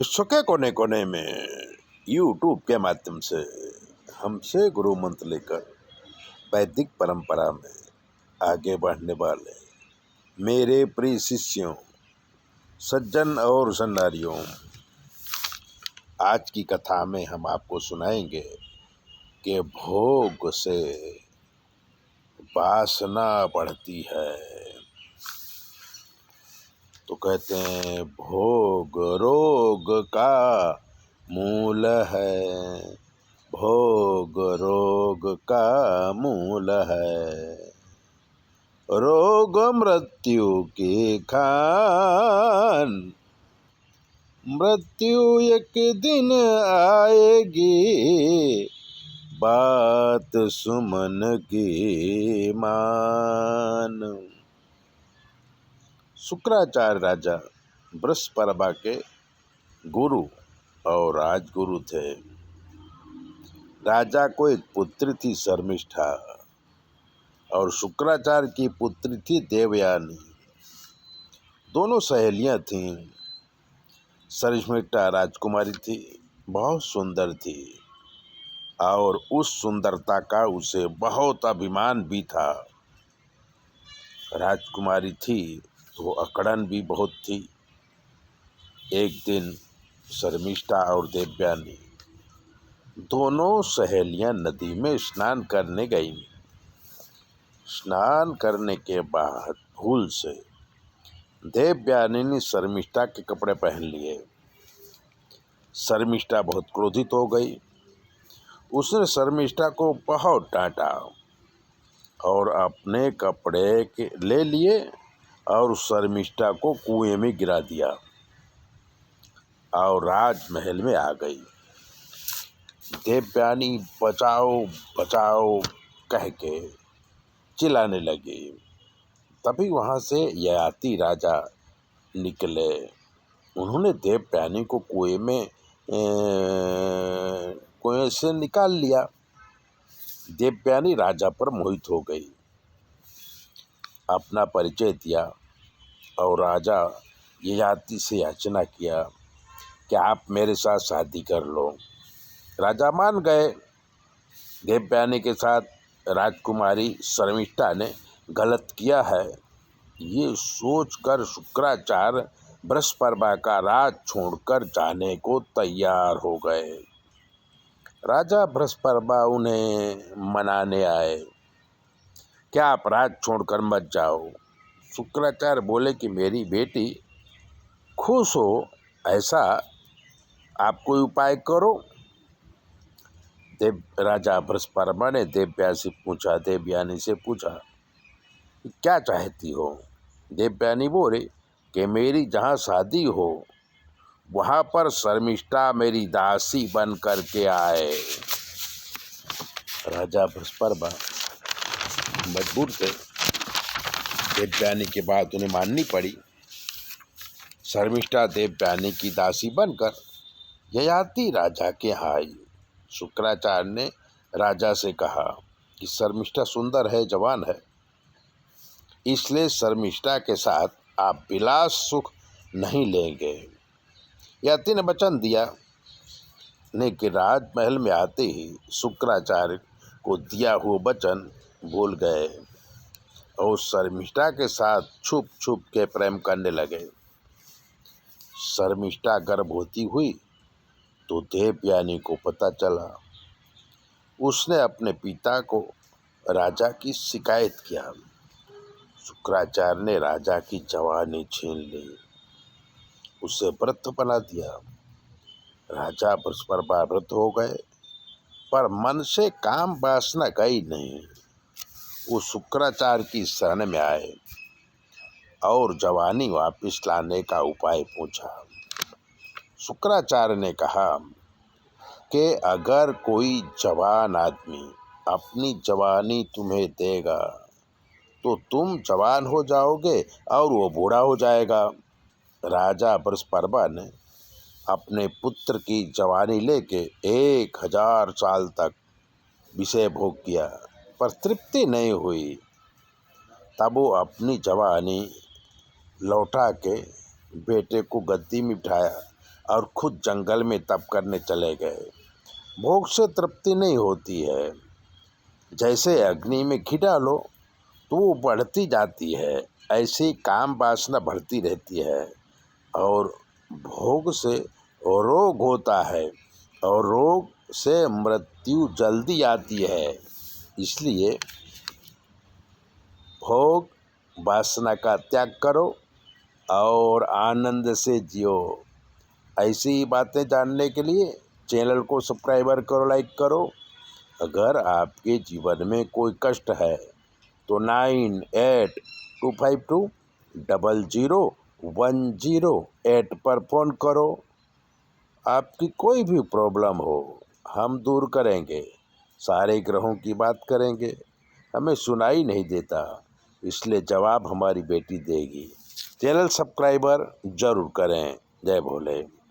विश्व के कोने कोने में यूट्यूब के माध्यम से हमसे गुरु मंत्र लेकर वैदिक परंपरा में आगे बढ़ने वाले मेरे प्रिय शिष्यों, सज्जन और सन्नारियों, आज की कथा में हम आपको सुनाएंगे कि भोग से वासना बढ़ती है। तो कहते हैं भोग रोग का मूल है, भोग रोग का मूल है, रोग मृत्यु की खान, मृत्यु एक दिन आएगी, बात सुमन की मान। शुक्राचार्य राजा बृहस्पति के गुरु और राजगुरु थे। राजा को एक पुत्री थी शर्मिष्ठा और शुक्राचार्य की पुत्री थी देवयानी। दोनों सहेलियां थीं। शर्मिष्ठा राजकुमारी थी, बहुत सुंदर थी और उस सुंदरता का उसे बहुत अभिमान भी था। राजकुमारी थी तो अकड़न भी बहुत थी। एक दिन शर्मिष्ठा और देवयानी दोनों सहेलियां नदी में स्नान करने गईं। स्नान करने के बाद भूल से देवयानी ने शर्मिष्ठा के कपड़े पहन लिए। शर्मिष्ठा बहुत क्रोधित हो गई। उसने शर्मिष्ठा को बहुत डांटा और अपने कपड़े ले लिए और शर्मिष्ठा को कुएं में गिरा दिया और राजमहल में आ गई। देवयानी बचाओ बचाओ कह के चिल्लाने लगी। तभी वहाँ से ययाति राजा निकले। उन्होंने देवयानी को कुएं से निकाल लिया। देवयानी राजा पर मोहित हो गई, अपना परिचय दिया और राजा ययाति से याचना किया कि आप मेरे साथ शादी कर लो। राजा मान गए। देवयानी के साथ राजकुमारी शर्मिष्ठा ने गलत किया है, ये सोचकर शुक्राचार्य बृहस्पति का राज छोड़कर जाने को तैयार हो गए। राजा बृहस्पति उन्हें मनाने आए, क्या आप राज छोड़कर मत जाओ। शुक्राचार्य बोले कि मेरी बेटी खुश हो, ऐसा आप कोई उपाय करो। राजा बृहस्पति ने देवयानी से पूछा क्या चाहती हो। देवयानी बोले कि मेरी जहाँ शादी हो वहाँ पर शर्मिष्ठा मेरी दासी बन करके आए। राजा बृहस्पति मजबूर थे। देवयानी की बात उन्हें माननी पड़ी। शर्मिष्ठा देवयानी की दासी बनकर ययाति राजा के यहाँ आई। शुक्राचार्य ने राजा से कहा कि शर्मिष्ठा सुंदर है, जवान है, इसलिए शर्मिष्ठा के साथ आप विलास सुख नहीं लेंगे। ययाति ने वचन दिया, लेकिन राजमहल में आते ही शुक्राचार्य को दिया हुआ वचन भूल गए और शर्मिष्ठा के साथ छुप छुप के प्रेम करने लगे। शर्मिष्ठा गर्भवती हुई तो देवयानी को पता चला। उसने अपने पिता को राजा की शिकायत किया। शुक्राचार्य ने राजा की जवानी छीन ली, उसे व्रत बना दिया। राजा बृहस्पति व्रत हो गए, पर मन से काम वासना गई नहीं। वो शुक्राचार्य की शरण में आए और जवानी वापस लाने का उपाय पूछा। शुक्राचार्य ने कहा कि अगर कोई जवान आदमी अपनी जवानी तुम्हें देगा तो तुम जवान हो जाओगे और वो बूढ़ा हो जाएगा। राजा बृहस्पति ने अपने पुत्र की जवानी लेके 1000 साल तक विषय भोग किया, पर तृप्ति नहीं हुई। तब वो अपनी जवानी लौटा के बेटे को गद्दी में बिठाया और खुद जंगल में तप करने चले गए। भोग से तृप्ति नहीं होती है। जैसे अग्नि में घी डालो तो वो बढ़ती जाती है, ऐसे काम वासना बढ़ती रहती है और भोग से रोग होता है और रोग से मृत्यु जल्दी आती है। इसलिए भोग वासना का त्याग करो और आनंद से जियो। ऐसी ही बातें जानने के लिए चैनल को सब्सक्राइबर करो, लाइक करो। अगर आपके जीवन में कोई कष्ट है तो 9825200108 पर फ़ोन करो। आपकी कोई भी प्रॉब्लम हो हम दूर करेंगे। सारे ग्रहों की बात करेंगे। हमें सुनाई नहीं देता, इसलिए जवाब हमारी बेटी देगी। चैनल सब्सक्राइबर जरूर करें। जय भोले।